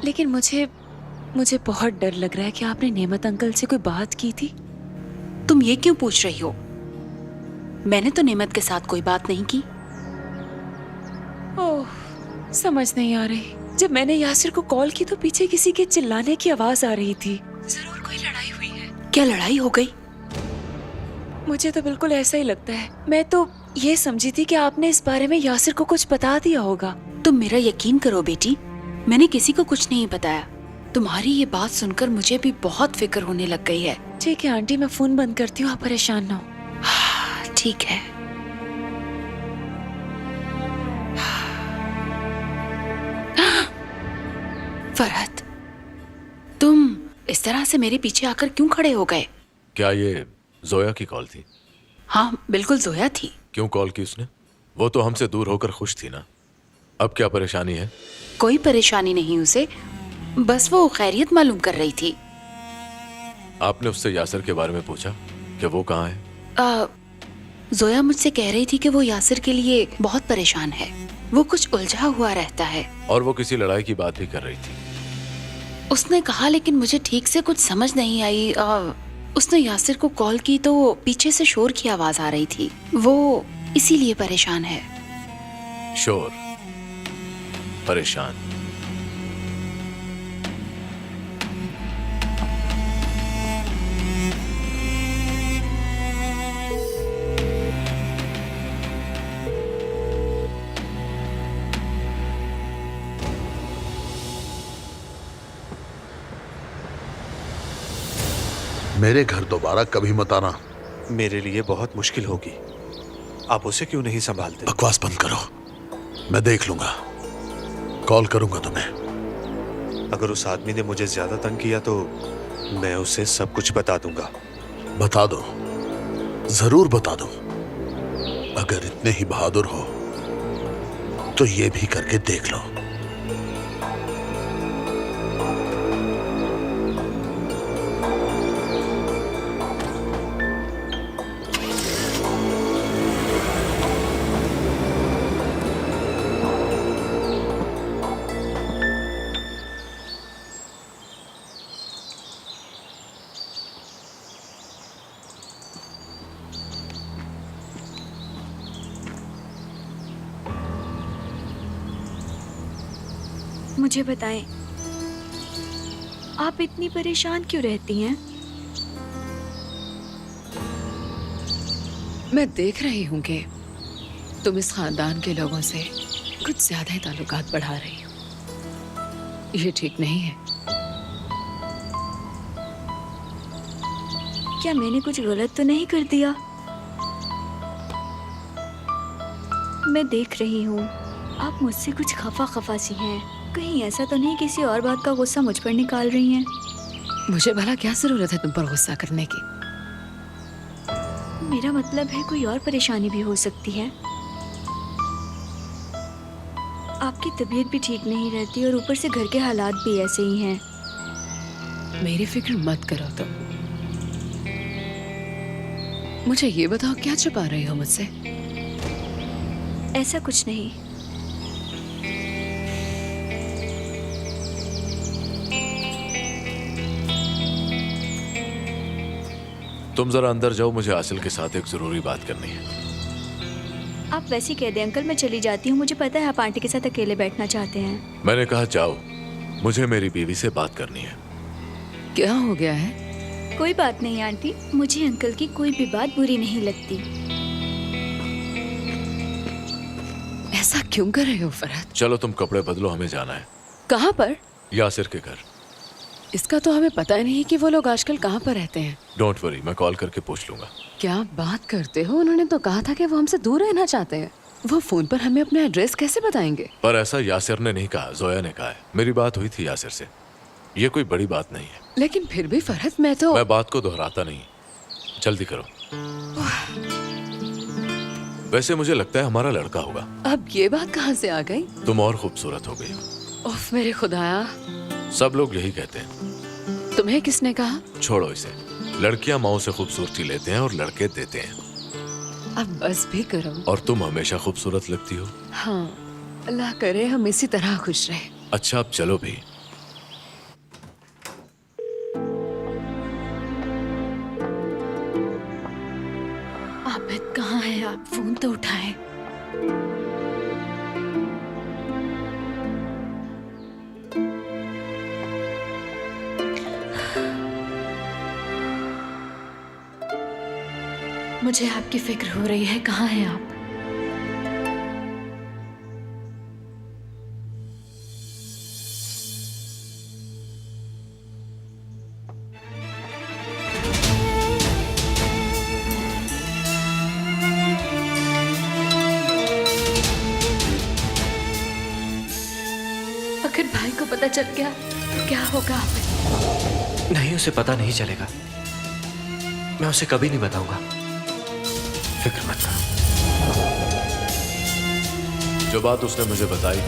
लेकिन मुझे बहुत डर लग रहा है कि आपने नेमत अंकल से कोई बात की थी। तुम ये क्यों पूछ रही हो? मैंने तो नेमत के साथ कोई बात नहीं की। ओह, समझ नहीं आ रही। जब मैंने यासिर को कॉल की तो पीछे किसी के चिल्लाने की आवाज आ रही थी। जरूर कोई लड़ाई हुई है। क्या लड़ाई हो गई? मुझे तो बिल्कुल ऐसा ही लगता है। मैं तो ये समझी थी कि आपने इस बारे में यासिर को कुछ बता दिया होगा। तुम मेरा यकीन करो बेटी, मैंने किसी को कुछ नहीं बताया। तुम्हारी ये बात सुनकर मुझे भी बहुत फिक्र होने लग गई है। ठीक है आंटी, मैं फोन बंद करती हूँ, आप परेशान ना हो। ठीक है। फरहत, तुम इस तरह से मेरे पीछे आकर क्यों खड़े हो गए? क्या ये जोया की कॉल थी? हाँ बिल्कुल, जोया थी। क्यों कॉल की उसने? वो तो हमसे दूर होकर खुश थी ना। अब क्या परेशानी है? कोई परेशानी नहीं उसे, बस वो खैरियत मालूम कर रही थी। आपने उससे यासिर के बारे में पूछा कि वो कहाँ है? जोया मुझसे कह रही थी कि वो यासिर के लिए बहुत परेशान है। वो कुछ उलझा हुआ रहता है। और वो किसी लड़ाई की बात भी कर रही थी। उसने कहा, लेकिन मुझे ठीक से कुछ समझ नहीं आई। उसने यासिर को कॉल की तो पीछे से शोर की आवाज आ रही थी। वो इसीलिए परेशान है। शोर, परेशान। मेरे घर दोबारा कभी मत आना। मेरे लिए बहुत मुश्किल होगी। आप उसे क्यों नहीं संभालते? बकवास बंद करो, मैं देख लूंगा। कॉल करूंगा तुम्हें। अगर उस आदमी ने मुझे ज्यादा तंग किया तो मैं उसे सब कुछ बता दूंगा। बता दो, जरूर बता दो। अगर इतने ही बहादुर हो तो ये भी करके देख लो। मुझे बताएं, आप इतनी परेशान क्यों रहती हैं? मैं देख रही हूँ कि तुम इस खानदान के लोगों से कुछ ज्यादा ही ताल्लुकात बढ़ा रही हो। ये ठीक नहीं है। क्या मैंने कुछ गलत तो नहीं कर दिया? मैं देख रही हूँ आप मुझसे कुछ खफा सी हैं। कहीं ऐसा तो नहीं किसी और बात का गुस्सा मुझ पर निकाल रही हैं? मुझे भला क्या जरूरत है तुम पर गुस्सा करने की? मेरा मतलब है कोई और परेशानी भी हो सकती है। आपकी तबीयत भी ठीक नहीं रहती और ऊपर से घर के हालात भी ऐसे ही हैं। मेरी फिक्र मत करो तुम। मुझे ये बताओ, क्या छुपा रही हो मुझसे? ऐसा कुछ नहीं। तुम जरा अंदर जाओ, मुझे आसिल के साथ एक जरूरी बात करनी है। आप वैसे कह दें अंकल, मैं चली जाती हूँ। मुझे पता है आप आंटी के साथ अकेले बैठना चाहते हैं। मैंने कहा जाओ, मुझे मेरी बीवी से बात करनी है। क्या हो गया है? कोई बात नहीं आंटी, मुझे अंकल की कोई भी बात बुरी नहीं लगती। ऐसा क्यों कर रहे हो फरहत? चलो तुम कपड़े बदलो, हमें जाना है। कहाँ पर? यासिर के घर। इसका तो हमें पता ही नहीं कि वो लोग आजकल कहाँ पर रहते हैं। डोंट वरी, मैं कॉल करके पूछ लूंगा। क्या बात करते हो? उन्होंने तो कहा था कि वो हमसे दूर रहना चाहते हैं। वो फोन पर हमें अपना एड्रेस कैसे बताएंगे? पर ऐसा यासिर ने नहीं कहा, जोया ने कहा है। मेरी बात हुई थी यासिर से, ये कोई बड़ी बात नहीं है। लेकिन फिर भी फरहत, मैं बात को दोहराता नहीं। जल्दी करो। वैसे मुझे लगता है हमारा लड़का होगा। अब ये बात कहाँ से आ गई? तुम और खूबसूरत हो गई हो। उफ मेरे खुदाया, सब लोग यही कहते हैं। तुम्हें किसने कहा? छोड़ो इसे। लड़कियां माओ से खूबसूरती लेते हैं और लड़के देते हैं। अब बस भी करो। और तुम हमेशा खूबसूरत लगती हो। हाँ, अल्लाह करे हम इसी तरह खुश रहे। अच्छा अब चलो भी। आबिद कहाँ है आप? फोन तो उठाएं। मुझे आपकी फिक्र हो रही है, कहाँ हैं आप? अगर भाई को पता चल गया तो क्या होगा आप? नहीं, उसे पता नहीं चलेगा। मैं उसे कभी नहीं बताऊंगा। फिक्र मत करो। जो बात उसने मुझे बताई,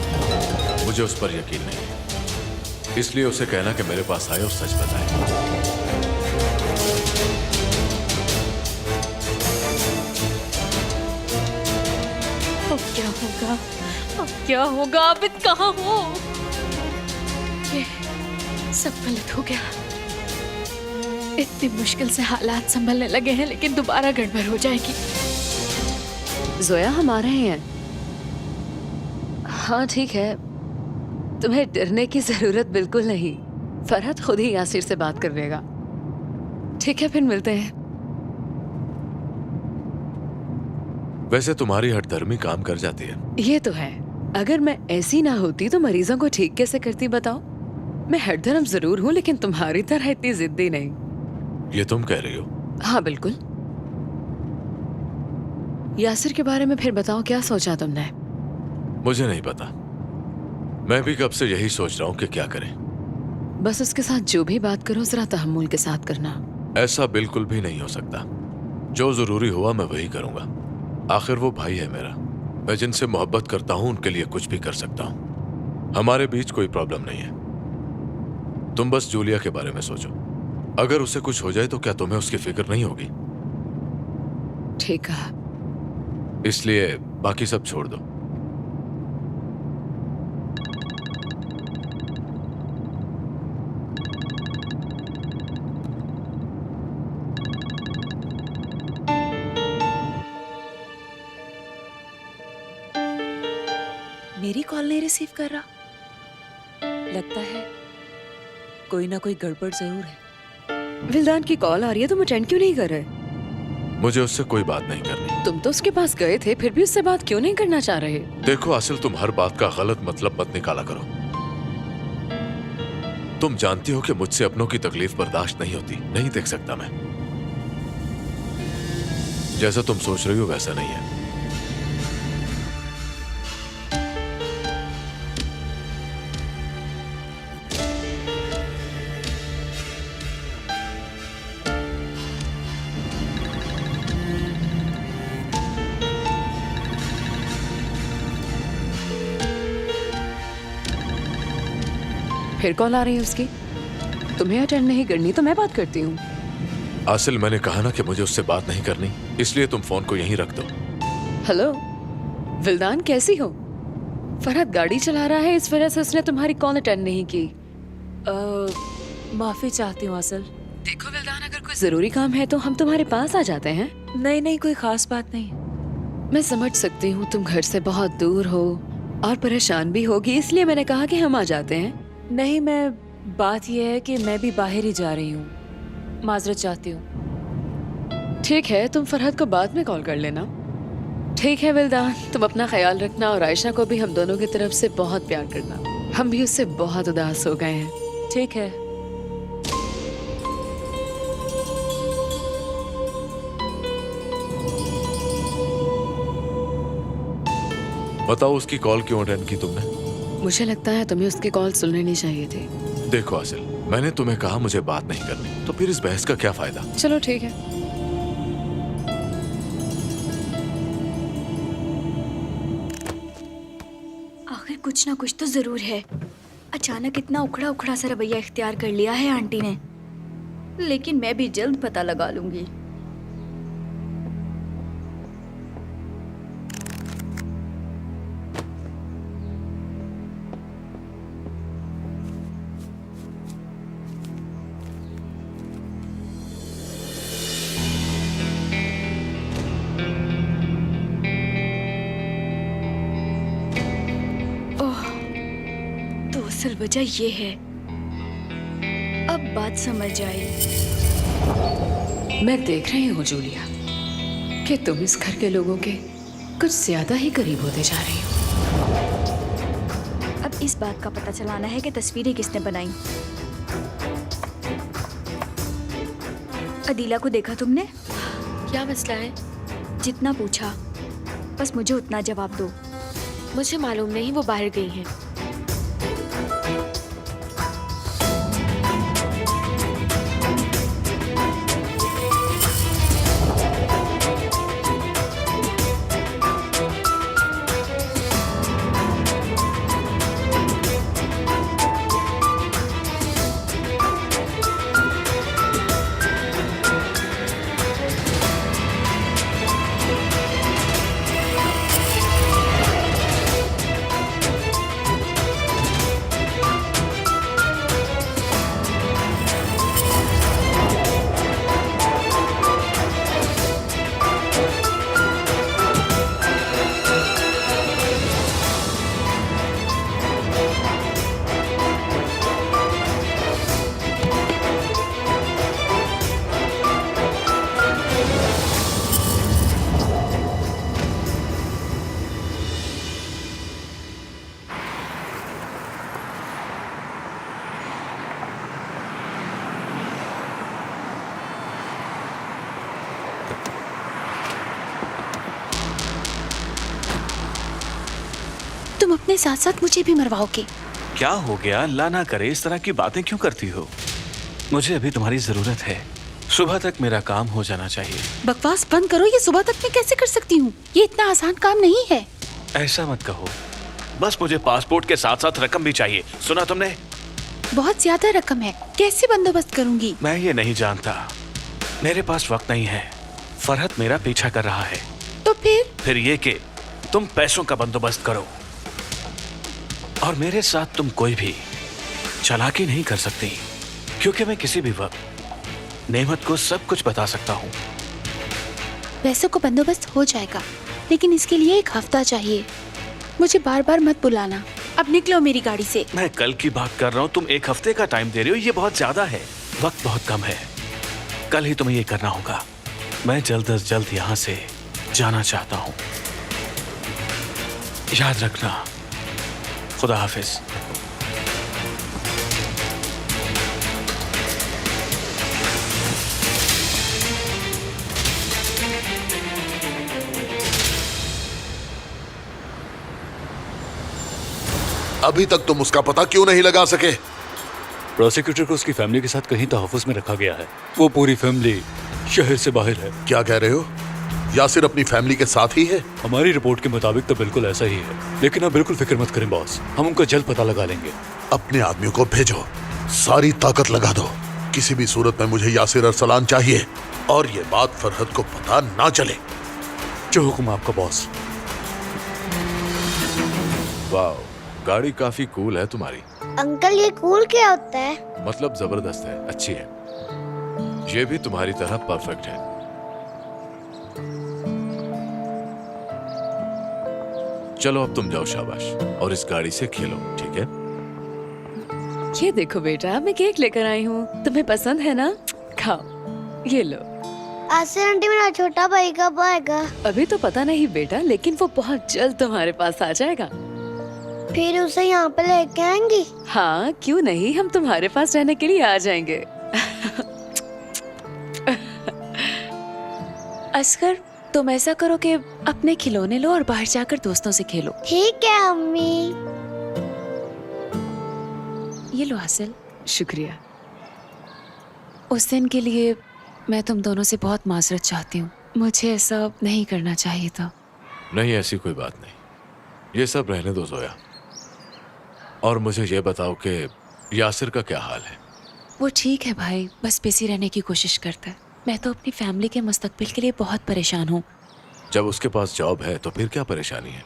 मुझे उस पर यकीन नहीं है। इसलिए उसे कहना कि मेरे पास आए और सच बताए। अब क्या होगा? अब क्या होगा? आबिद कहाँ हो? ये सब गलत हो गया। इतनी मुश्किल से हालात संभलने लगे हैं, लेकिन दोबारा गड़बड़ हो जाएगी। जोया, हम आ रहे हैं। हाँ ठीक है, तुम्हें डरने की जरूरत बिल्कुल नहीं। फरहत खुद ही यासिर से बात कर लेगा। ठीक है, फिर मिलते हैं। वैसे तुम्हारी हठधर्मी काम कर जाती है। ये तो है। अगर मैं ऐसी ना होती तो मरीजों को ठीक कैसे करती बताओ? मैं हठधर्म जरूर हूँ, लेकिन तुम्हारी तरह इतनी जिद्दी नहीं। ये तुम कह रही हो? हाँ बिल्कुल। यासिर के बारे में फिर बताओ, क्या सोचा तुमने? मुझे नहीं पता। मैं भी कब से यही सोच रहा हूँ कि क्या करें। बस उसके साथ जो भी बात करो जरा तहम्मुल के साथ करना। ऐसा बिल्कुल भी नहीं हो सकता। जो जरूरी हुआ मैं वही करूंगा। आखिर वो भाई है मेरा। मैं जिनसे मोहब्बत करता हूं उनके लिए कुछ भी कर सकता हूं। हमारे बीच कोई प्रॉब्लम नहीं है। तुम बस जूलिया के बारे में सोचो। अगर उसे कुछ हो जाए तो क्या तुम्हें उसकी फिक्र नहीं होगी? ठीक कहा। इसलिए बाकी सब छोड़ दो। मेरी कॉल नहीं रिसीव कर रहा। लगता है कोई ना कोई गड़बड़ जरूर है। विल्दान की कॉल आ रही है, तुम अटेंड क्यों नहीं कर रहे? मुझे उससे कोई बात नहीं करनी। तुम तो उसके पास गए थे, फिर भी उससे बात क्यों नहीं करना चाह रहे? देखो आसिल, तुम हर बात का गलत मतलब मत निकाला करो। तुम जानती हो कि मुझसे अपनों की तकलीफ बर्दाश्त नहीं होती। नहीं देख सकता मैं। जैसा तुम सोच रही हो वैसा नहीं है। फिर कॉल आ रही है उसकी। तुम्हें अटेंड नहीं करनी तो मैं बात करती हूँ। आसिल, मैंने कहा ना कि मुझे उससे बात नहीं करनी, इसलिए तुम फोन को यहीं रख दो। हेलो विल्दान, कैसी हो? फरहत गाड़ी चला रहा है, इस वजह से उसने तुम्हारी कॉल अटेंड नहीं की। माफी चाहती हूँ असल। देखो विल्दान, अगर कोई जरूरी काम है तो हम तुम्हारे पास आ जाते हैं। नहीं नहीं, कोई खास बात नहीं। मैं समझ सकती हूँ तुम घर से बहुत दूर हो और परेशान भी होगी, इसलिए मैंने कहा कि हम आ जाते हैं। नहीं, मैं बात यह है कि मैं भी बाहर ही जा रही हूँ। माजरत चाहती हूँ। ठीक है, तुम फरहत को बाद में कॉल कर लेना। ठीक है विल्दान, तुम अपना ख्याल रखना और आयशा को भी हम दोनों की तरफ से बहुत प्यार करना। हम भी उससे बहुत उदास हो गए हैं। ठीक है। बताओ, उसकी कॉल क्यों अटेंड की तुमने? मुझे लगता है तुम्हें उसकी कॉल सुन लेनी चाहिए थी। देखो आसिल, मैंने तुम्हें कहा मुझे बात नहीं करनी, तो फिर इस बहस का क्या फायदा? चलो ठीक है। आखिर कुछ ना कुछ तो जरूर है। अचानक इतना उखड़ा उखड़ा सा रवैया इख्तियार कर लिया है आंटी ने, लेकिन मैं भी जल्द पता लगा लूंगी। असल वजह ये है। अब बात समझ आई। मैं देख रही हूँ जूलिया कि तुम इस घर के लोगों के कुछ ज्यादा ही करीब होते जा रही हो। अब इस बात का पता चलाना है कि तस्वीरें किसने बनाई। अदीला को देखा तुमने? क्या मसला है? जितना पूछा बस मुझे उतना जवाब दो। मुझे मालूम नहीं, वो बाहर गई हैं। तुम अपने साथ साथ मुझे भी मरवाओगे। क्या हो गया? अल्लाह ना करे, इस तरह की बातें क्यों करती हो? मुझे अभी तुम्हारी जरूरत है। सुबह तक मेरा काम हो जाना चाहिए। बकवास बंद करो, ये सुबह तक मैं कैसे कर सकती हूँ? ये इतना आसान काम नहीं है। ऐसा मत कहो, बस मुझे पासपोर्ट के साथ साथ रकम भी चाहिए। सुना तुमने? बहुत ज्यादा रकम है, कैसे बंदोबस्त करूंगी? मैं ये नहीं जानता, मेरे पास वक्त नहीं है। फरहत मेरा पीछा कर रहा है। तो फिर ये कि तुम पैसों का बंदोबस्त करो और मेरे साथ तुम कोई भी चालाकी नहीं कर सकती, क्योंकि मैं किसी भी वक्त नेमत को सब कुछ बता सकता हूँ। पैसों को बंदोबस्त हो जाएगा, लेकिन इसके लिए एक हफ्ता चाहिए। मुझे बार बार मत बुलाना। अब निकलो मेरी गाड़ी से। मैं कल की बात कर रहा हूँ, तुम एक हफ्ते का टाइम दे रही हो, ये बहुत ज्यादा है। वक्त बहुत कम है, कल ही तुम्हें ये करना होगा। मैं जल्द अज जल्द यहाँ से जाना चाहता हूँ। याद रखना। खुदा हाफिज। अभी तक तुम उसका पता क्यों नहीं लगा सके? प्रोसिक्यूटर को उसकी फैमिली के साथ कहीं तहफ्फुज़ में रखा गया है। वो पूरी फैमिली शहर से बाहर है। क्या कह रहे हो? यासिर अपनी फैमिली के साथ ही है? हमारी रिपोर्ट के मुताबिक तो बिल्कुल ऐसा ही है, लेकिन आप बिल्कुल फिक्र मत करें बॉस, हम उनका जल्द पता लगा लेंगे। अपने आदमियों को भेजो, सारी ताकत लगा दो। किसी भी सूरत में मुझे यासिर अरसलान चाहिए और ये बात फरहत को पता ना चले। जो हुक्म आपका बॉस। वाह, गाड़ी काफी कूल है तुम्हारी। अंकल ये कूल क्या होता है? मतलब जबरदस्त है, अच्छी है। ये भी तुम्हारी तरह परफेक्ट है। चलो अब तुम जाओ, शाबाश, और इस गाड़ी से खेलो, ठीक है? ये देखो बेटा, मैं केक लेकर आई हूँ, तुम्हें पसंद है ना? खाओ, ये लो। आसिर आंटी मेरा छोटा भाई कब आएगा? अभी तो पता नहीं बेटा, लेकिन वो बहुत जल्द तुम्हारे पास आ जाएगा। फिर उसे यहाँ पे लेके आएंगी? हाँ, क्यों नहीं, हम तुम्हारे पास रहने के लिए आ जाएंगे। असगर, तुम ऐसा करो कि अपने खिलौने लो और बाहर जाकर दोस्तों से खेलो। ठीक है अम्मी। ये लो हासिल। शुक्रिया। उस दिन के लिए मैं तुम दोनों से बहुत माजरत चाहती हूँ। मुझे ऐसा नहीं करना चाहिए था। नहीं, ऐसी कोई बात नहीं, ये सब रहने दो जोया। और मुझे ये बताओ कि यासिर का क्या हाल है? वो ठीक है भाई, बस बिजी रहने की कोशिश करता है। मैं तो अपनी फैमिली के मुस्तकबिल के लिए बहुत परेशान हूँ। जब उसके पास जॉब है तो फिर क्या परेशानी है?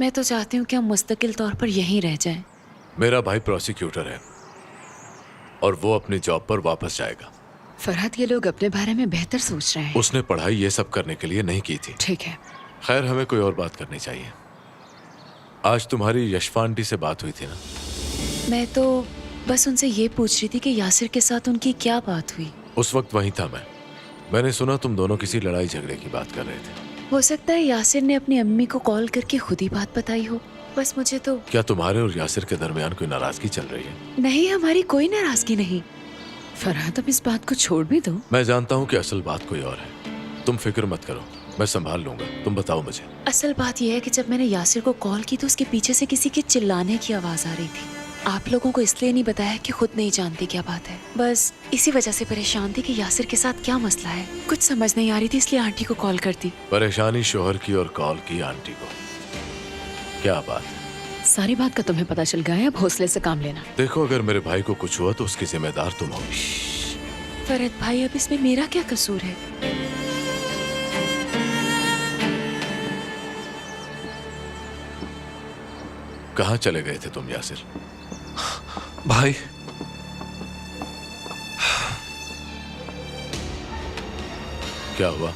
मैं तो चाहती हूँ कि हम मुस्तकिल तौर पर यहीं रह जाएं। मेरा भाई प्रोसिक्यूटर है और वो अपनी जॉब पर वापस जाएगा। फरहत, ये लोग अपने बारे में बेहतर सोच रहे हैं। उसने पढ़ाई ये सब करने के लिए नहीं की थी। ठीक है। खैर, हमें कोई और बात करनी चाहिए। आज तुम्हारी यशफा आंटी से बात हुई थी ना? मैं तो बस उनसे ये पूछ रही थी कि यासिर के साथ उनकी क्या बात हुई। उस वक्त वहीं था मैं। मैंने सुना तुम दोनों किसी लड़ाई झगड़े की बात कर रहे थे। हो सकता है यासिर ने अपनी अम्मी को कॉल करके खुद ही बात बताई हो। बस मुझे तो क्या तुम्हारे और यासिर के दरमियान कोई नाराजगी चल रही है? नहीं, हमारी कोई नाराजगी नहीं। फरहाद, अब इस बात को छोड़ भी दो। मैं जानता हूँ कि असल बात कोई और है। तुम फिक्र मत करो, मैं संभाल लूंगा। तुम बताओ मुझे। असल बात यह है कि जब मैंने यासिर को कॉल की तो उसके पीछे से किसी के चिल्लाने की आवाज आ रही थी। आप लोगों को इसलिए नहीं बताया कि खुद नहीं जानती क्या बात है। बस इसी वजह से परेशान थी कि यासिर के साथ क्या मसला है। कुछ समझ नहीं आ रही थी, इसलिए आंटी को कॉल कर दी। परेशानी शोहर की और कॉल की आंटी को। क्या बात है? सारी बात का तुम्हें पता चल गया है, अब हौसले से काम लेना। देखो, अगर मेरे भाई को कुछ हुआ तो उसकी जिम्मेदार तुम होगी। फरहद भाई, अब इसमें मेरा क्या कसूर है? कहाँ चले गए थे तुम यासिर? भाई, क्या हुआ?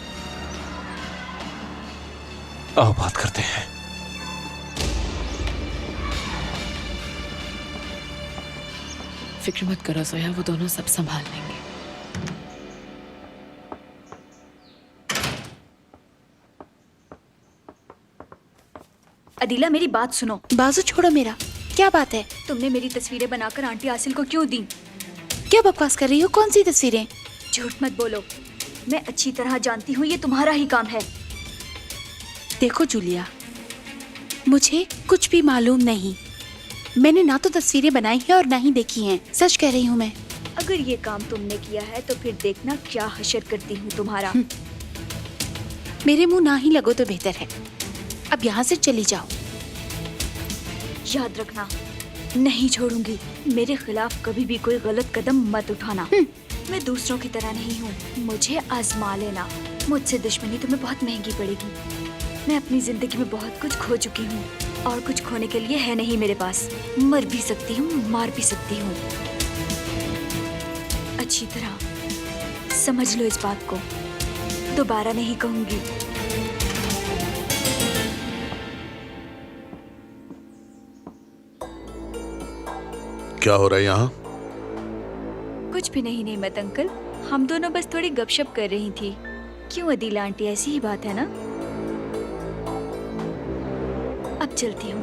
आओ बात करते हैं। फिक्र मत करो सोया, वो दोनों सब संभाल लेंगे। अदीला, मेरी बात सुनो। बाजू छोड़ो मेरा। क्या बात है? तुमने मेरी तस्वीरें बनाकर आंटी आसिल को क्यों दी? क्या बकवास कर रही हो? कौन सी तस्वीरें? झूठ मत बोलो, मैं अच्छी तरह जानती हूँ ये तुम्हारा ही काम है। देखो जूलिया, मुझे कुछ भी मालूम नहीं। मैंने ना तो तस्वीरें बनाई है और ना ही देखी हैं। सच कह रही हूँ मैं। अगर ये काम तुमने किया है तो फिर देखना क्या हशर करती हूँ तुम्हारा। मेरे मुंह ना ही लगो तो बेहतर है। अब यहाँ से चली जाओ। याद रखना, नहीं छोड़ूंगी। मेरे खिलाफ कभी भी कोई गलत कदम मत उठाना। मैं दूसरों की तरह नहीं हूँ, मुझे आजमा लेना। मुझसे दुश्मनी तुम्हें बहुत महंगी पड़ेगी। मैं अपनी जिंदगी में बहुत कुछ खो चुकी हूँ और कुछ खोने के लिए है नहीं मेरे पास। मर भी सकती हूँ, मार भी सकती हूँ। अच्छी तरह समझ लो इस बात को, दोबारा नहीं कहूंगी। क्या हो रहा है यहाँ? कुछ भी नहीं नेमत अंकल, हम दोनों बस थोड़ी गपशप कर रही थी। क्यों अदीला आंटी, ऐसी ही बात है ना? अब चलती हूँ।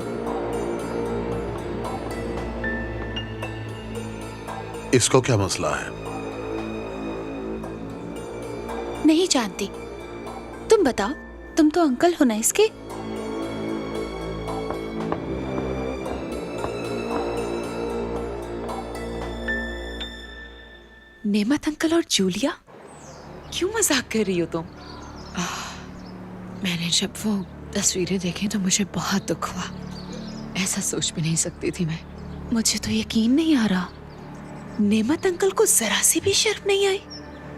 इसको क्या मसला है? नहीं जानती। तुम बताओ, तुम तो अंकल हो ना इसके। नेमत अंकल और जूलिया, क्यों मजाक कर रही हो तुम? मैंने जब वो तस्वीरें देखी तो मुझे बहुत दुख हुआ। ऐसा सोच भी नहीं सकती थी मैं। मुझे तो यकीन नहीं आ रहा, नेमत अंकल को जरा सी भी शर्म नहीं आई।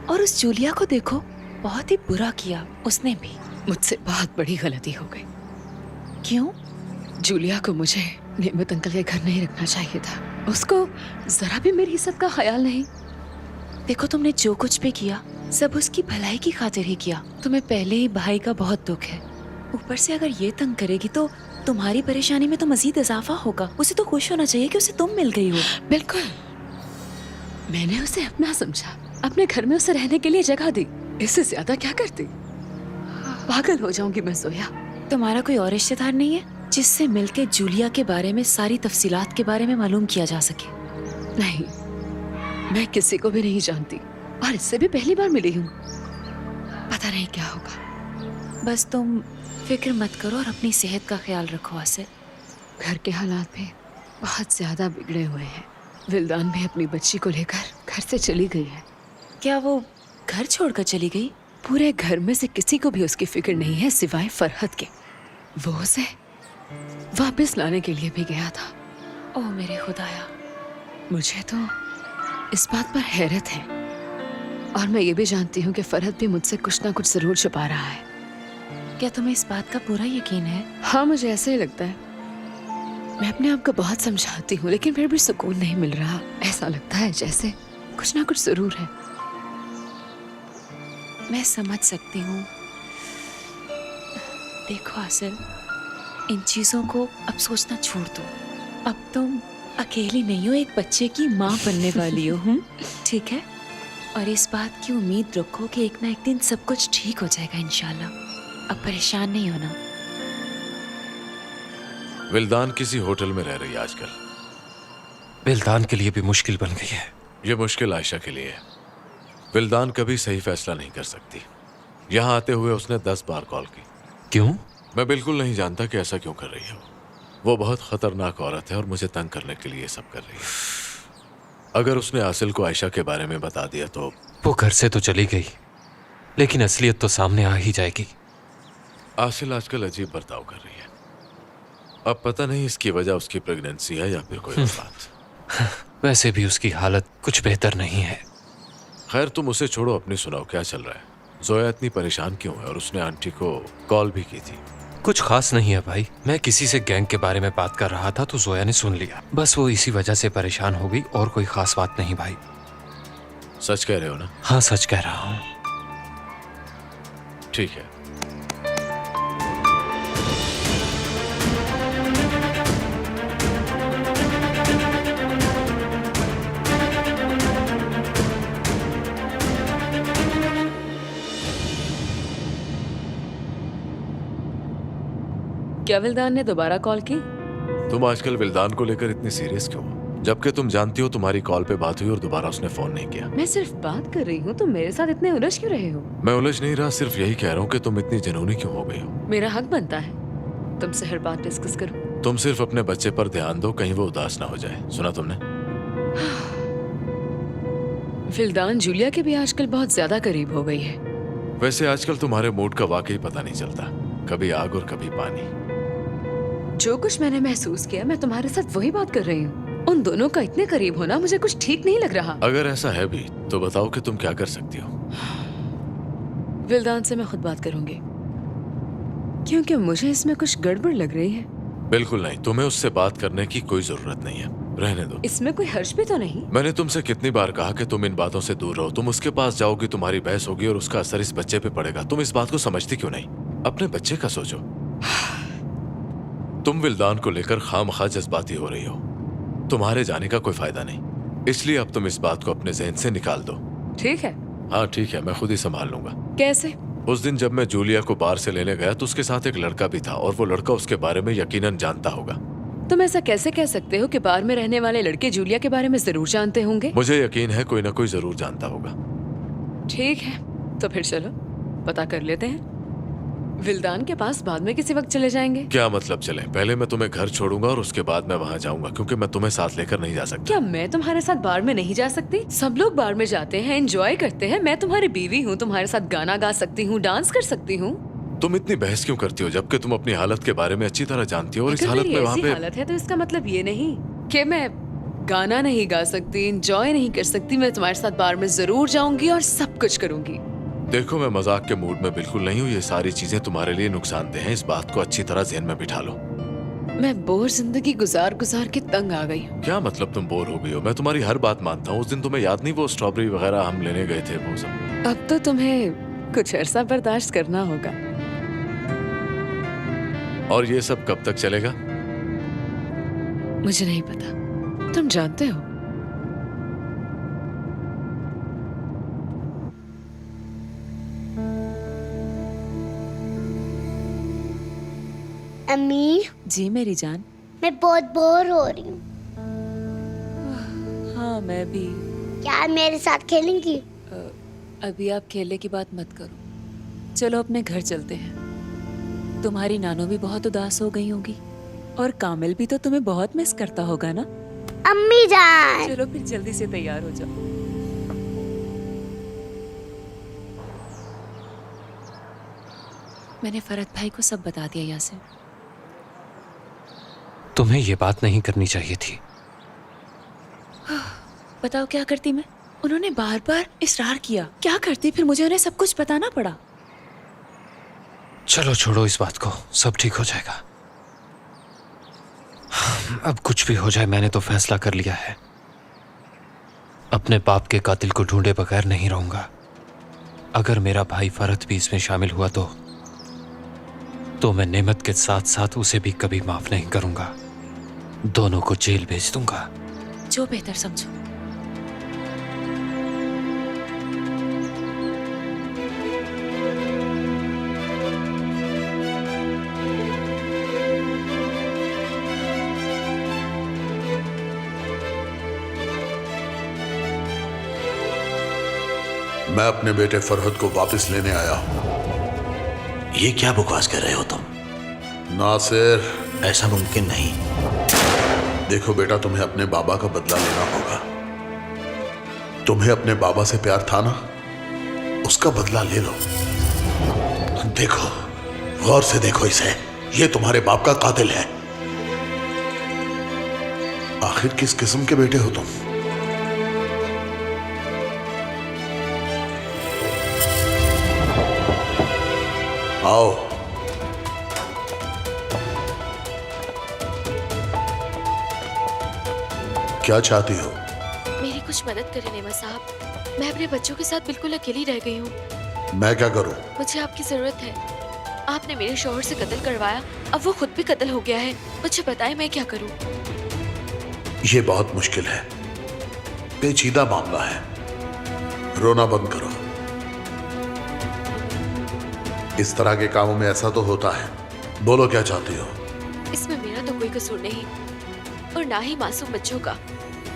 और उस जूलिया को देखो, बहुत ही बुरा किया उसने भी। मुझसे बहुत बड़ी गलती हो गई। क्यों? जूलिया को मुझे नेमत अंकल के घर नहीं रखना चाहिए था। उसको जरा भी मेरी इज्जत का ख्याल नहीं। देखो, तुमने जो कुछ भी किया सब उसकी भलाई की खातिर ही किया। तुम्हें पहले ही भाई का बहुत दुख है, ऊपर से अगर ये तंग करेगी तो तुम्हारी परेशानी में तो मजीद इजाफा होगा। उसे तो खुश होना चाहिए कि उसे तुम मिल गई हो। बिल्कुल, मैंने उसे अपना समझा, अपने घर में उसे रहने के लिए जगह दी। इससे ज्यादा क्या करती? पागल हो जाऊंगी मैं सोया। तुम्हारा कोई और रिश्तेदार नहीं है जिससे मिलके जूलिया के बारे में सारी तफसीलात के बारे में मालूम किया जा सके? नहीं, मैं किसी को भी नहीं जानती और इससे भी पहली बार मिली हूँ। पता नहीं क्या होगा। बस तुम फिक्र मत करो और अपनी सेहत का ख्याल रखो आसिल। घर के हालात भी बहुत ज्यादा बिगड़े हुए हैं। विल्दान भी अपनी बच्ची को लेकर घर से चली गई है। क्या वो घर छोड़कर चली गई? पूरे घर में से किसी को भी उसकी फिक्र नहीं है सिवाय फरहद के। वो उसे वापस लाने के लिए भी गया था। ओह मेरे खुदाया, मुझे तो इस बात पर हैरत है। और मैं ये भी जानती हूँ कि फरहद भी मुझसे कुछ ना कुछ जरूर छुपा रहा है। क्या तुम्हें इस बात का पूरा यकीन है? हाँ, मुझे ऐसा ही लगता है। मैं अपने आप को बहुत समझाती हूँ लेकिन फिर भी सुकून नहीं मिल रहा। ऐसा लगता है जैसे कुछ ना कुछ जरूर है। मैं समझ सकती हूँ। देखो आसिल, इन चीजों को अब सोचना छोड़ दो। अब तुम अकेली नहीं हो, एक बच्चे की माँ बनने वाली हो। ठीक है? और इस बात की उम्मीद रखो कि एक ना एक दिन सब कुछ ठीक हो जाएगा इंशाल्लाह। अब परेशान नहीं होना। विल्दान किसी होटल में रह रही है आजकल। विल्दान के लिए भी मुश्किल बन गई है। ये मुश्किल आयशा के लिए है। विल्दान कभी सही फैसला नहीं कर सकती। यहाँ आते हुए उसने 10 बार कॉल की। क्यों? मैं बिल्कुल नहीं जानता कि ऐसा क्यों कर रही है। वो बहुत खतरनाक औरत है और मुझे तंग करने के लिए सब कर रही है। अगर उसने आसिल को आयशा के बारे में बता दिया तो वो घर से तो चली गई, लेकिन असलियत तो सामने आ ही जाएगी। आसिल आजकल अजीब बर्ताव कर रही है। अब पता नहीं इसकी वजह उसकी प्रेगनेंसी है या फिर कोई और बात। वैसे भी उसकी हालत कुछ बेहतर नहीं है। खैर तुम उसे छोड़ो, अपनी सुनाओ, क्या चल रहा है? जोया इतनी परेशान क्यों है? और उसने आंटी को कॉल भी की थी। कुछ खास नहीं है भाई। मैं किसी से गैंग के बारे में बात कर रहा था तो जोया ने सुन लिया। बस वो इसी वजह से परेशान हो गई और कोई खास बात नहीं भाई। सच कह रहे हो ना? हाँ सच कह रहा हूँ। ठीक है। क्या विल्दान ने दोबारा कॉल की? तुम आजकल विल्दान को लेकर इतनी सीरियस क्यों हो? जबकि तुम जानती हो तुम्हारी कॉल पे बात हुई और दोबारा उसने फोन नहीं किया। मैं सिर्फ बात कर रही हूँ, तुम मेरे साथ इतने उलझ क्यों रहे हो? मैं उलझ नहीं रहा, सिर्फ यही कह रहा हूँ कि तुम इतनी जुनूनी क्यों हो गई हो। मेरा हक बनता है तुमसे हर बात डिस्कस करूं। तुम सिर्फ अपने बच्चे पर ध्यान दो, कहीं वो उदास ना हो जाए। सुना तुमने? विल्दान जूलिया के भी आजकल बहुत ज्यादा करीब हो गई है। वैसे आजकल तुम्हारे मूड का वाकई पता नहीं चलता, कभी आग और कभी पानी। जो कुछ मैंने महसूस किया मैं तुम्हारे साथ वही बात कर रही हूँ। उन दोनों का इतने करीब होना मुझे कुछ ठीक नहीं लग रहा। अगर ऐसा है भी तो बताओ कि तुम क्या कर सकती हो। विल्दान से मैं खुद बात करूंगी, क्योंकि मुझे इसमें कुछ गड़बड़ लग रही है। बिल्कुल नहीं, तुम्हें उससे बात करने की कोई जरूरत नहीं है, रहने दो। इसमें कोई हर्ष भी तो नहीं? मैंने तुमसे कितनी बार कहा कि तुम इन बातों से दूर रहो। तुम उसके पास जाओगी, तुम्हारी बहस होगी और उसका असर इस बच्चे पे पड़ेगा। तुम इस बात को समझती क्यों नहीं? अपने बच्चे का सोचो। तुम विल्दान को लेकर खामखा जज्बाती हो रही हो। तुम्हारे जाने का कोई फायदा नहीं, इसलिए अब तुम इस बात को अपने जहन से निकाल दो। ठीक है? हाँ ठीक है, मैं खुद ही संभाल लूंगा। कैसे? उस दिन जब मैं जूलिया को बार से लेने गया तो उसके साथ एक लड़का भी था और वो लड़का उसके बारे में यकीनन जानता होगा। तुम ऐसा कैसे कह सकते हो कि बार में रहने वाले लड़के जूलिया के बारे में जरूर जानते होंगे? मुझे यकीन है कोई ना कोई जरूर जानता होगा। ठीक है, तो फिर चलो पता कर लेते हैं। विल्दान के पास बाद में किसी वक्त चले जाएंगे। क्या मतलब चले? पहले मैं तुम्हें घर छोड़ूंगा और उसके बाद मैं वहाँ जाऊंगा, क्योंकि मैं तुम्हें साथ लेकर नहीं जा सकता। क्या मैं तुम्हारे साथ बार में नहीं जा सकती? सब लोग बार में जाते हैं, एंजॉय करते हैं। मैं तुम्हारी बीवी हूँ, तुम्हारे साथ गाना गा सकती हूँ, डांस कर सकती हूँ। तुम इतनी बहस क्यों करती हो जबकि तुम अपनी हालत के बारे में अच्छी तरह जानती हो? और इस अगर हालत मेरी में वहाँ ऐसी पे हालत है तो इसका मतलब ये नहीं कि मैं गाना नहीं गा सकती, एंजॉय नहीं कर सकती। मैं तुम्हारे साथ बार में जरूर जाऊंगी और सब कुछ करूंगी। देखो, मैं मजाक के मूड में बिल्कुल नहीं हूँ। ये सारी चीजें तुम्हारे लिए नुकसानदेह हैं, इस बात को अच्छी तरह ज़हन में बिठा लो। मैं बोर जिंदगी गुजार गुजार के तंग आ गई हूँ। क्या मतलब तुम बोर हो गई हो? मैं तुम्हारी हर बात मानता हूँ। उस दिन तुम्हें याद नहीं, वो स्ट्रॉबेरी वगैरह हम लेने गए थे, वो सब। अब तो तुम्हें कुछ अरसा बर्दाश्त करना होगा। और ये सब कब तक चलेगा? मुझे नहीं पता, तुम जानते हो। अम्मी, जी मेरी जान। मैं बहुत बोर हो रही हूँ। हाँ मैं भी। क्या मेरे साथ खेलेंगी? अभी आप खेलने की बात मत करो, चलो अपने घर चलते हैं। तुम्हारी नानो भी बहुत उदास हो गई होगी और कामिल भी तो तुम्हें बहुत मिस करता होगा ना। अम्मी जान, चलो फिर जल्दी से तैयार हो जाओ। मैंने फरहत भाई को सब बता दिया यासिर। तुम्हें ये बात नहीं करनी चाहिए थी। बताओ क्या करती मैं? उन्होंने बार बार इसरार किया, क्या करती फिर? मुझे उन्हें सब कुछ बताना पड़ा। चलो छोड़ो इस बात को, सब ठीक हो जाएगा। अब कुछ भी हो जाए, मैंने तो फैसला कर लिया है। अपने बाप के कातिल को ढूंढे बगैर नहीं रहूंगा। अगर मेरा भाई फरहत भी इसमें शामिल हुआ तो मैं नेमत के साथ साथ उसे भी कभी माफ नहीं करूंगा। दोनों को जेल भेज दूंगा। जो बेहतर समझो। मैं अपने बेटे फरहद को वापस लेने आया हूं। ये क्या बकवास कर रहे हो तुम? नासिर, ऐसा मुमकिन नहीं। देखो बेटा, तुम्हें अपने बाबा का बदला लेना होगा। तुम्हें अपने बाबा से प्यार था ना, उसका बदला ले लो। देखो, गौर से देखो इसे, ये तुम्हारे बाप का कातिल है। आखिर किस किस्म के बेटे हो तुम? आओ। क्या चाहती हो? मेरी कुछ मदद करें नेमा साहब। मैं अपने बच्चों के साथ बिल्कुल अकेली रह गई हूँ। मैं क्या करूं? मुझे आपकी जरूरत है। आपने मेरे शौहर से कत्ल करवाया, अब वो खुद भी कत्ल हो गया है। मुझे बताएं मैं क्या करूं? यह बहुत मुश्किल है, पेचीदा मामला है। रोना बंद करो। इस तरह के कामों में ऐसा तो होता है। बोलो क्या चाहती हो? इसमें मेरा तो कोई कसूर नहीं और ना ही मासूम बच्चों का।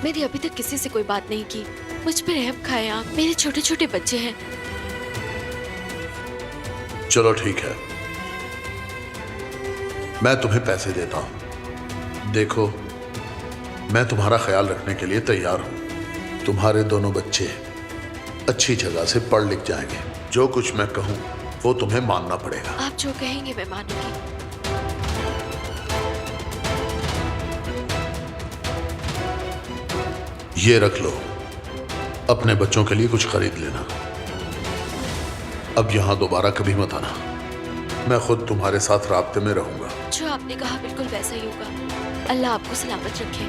मैंने अभी तक किसी से कोई बात नहीं की। मुझ पर रहम खाए आप। मेरे छोटे छोटे बच्चे हैं। चलो ठीक है, मैं तुम्हें पैसे देता हूं। देखो, मैं तुम्हारा ख्याल रखने के लिए तैयार हूं। तुम्हारे दोनों बच्चे अच्छी जगह से पढ़ लिख जाएंगे। जो कुछ मैं कहूं वो तुम्हें मानना पड़ेगा। आप जो कहेंगे मैं मानूंगी। ये रख लो, अपने बच्चों के लिए कुछ खरीद लेना। अब यहां दोबारा कभी मत आना। मैं खुद तुम्हारे साथ राब्ते में रहूंगा। जो आपने कहा बिल्कुल वैसा ही होगा। अल्लाह आपको सलामत रखे।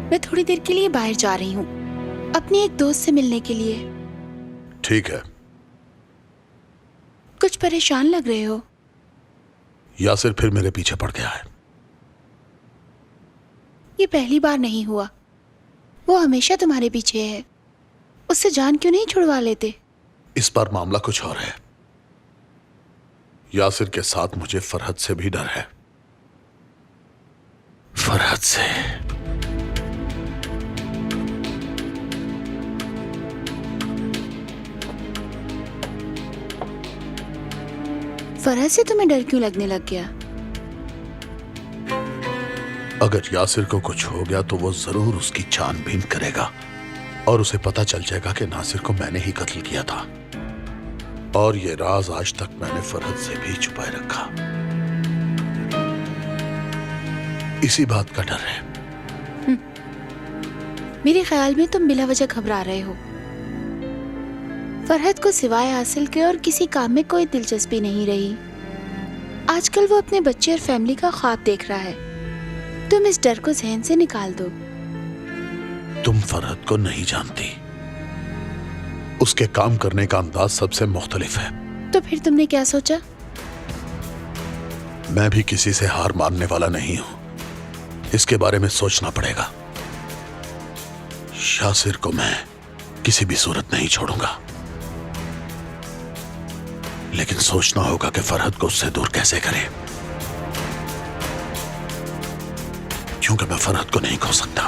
मैं थोड़ी देर के लिए बाहर जा रही हूँ, अपनी एक दोस्त से मिलने के लिए। ठीक है। कुछ परेशान लग रहे हो। यासिर फिर मेरे पीछे पड़ गया है। ये पहली बार नहीं हुआ, वो हमेशा तुम्हारे पीछे है। उससे जान क्यों नहीं छुड़वा लेते? इस बार मामला कुछ और है। यासिर के साथ मुझे फरहद से भी डर है। फरहद से। फरहद से तुम्हें डर क्यों लगने लग गया? अगर यासिर को कुछ हो गया तो वो जरूर उसकी छानबीन करेगा और उसे पता चल जाएगा कि नासिर को मैंने ही कत्ल किया था। और ये राज आज तक मैंने फरहद से भी छुपाए रखा। इसी बात का डर है। मेरे ख्याल में तुम बिला वजह घबरा रहे हो। फरहद को सिवाय हासिल के और किसी काम में कोई दिलचस्पी नहीं रही। आजकल वो अपने बच्चे और फैमिली का ख्वाब देख रहा है। तुम इस डर को जहन से निकाल दो। तुम फरहद को नहीं जानती। उसके काम करने का अंदाज सबसे मुख्तलिफ है। तो फिर तुमने क्या सोचा? मैं भी किसी से हार मानने वाला नहीं हूं। इसके बारे में सोचना पड़ेगा। यासिर को मैं किसी भी सूरत नहीं छोड़ूंगा, लेकिन सोचना होगा कि फरहद को उससे दूर कैसे करें, क्योंकि मैं फरहद को नहीं खो सकता।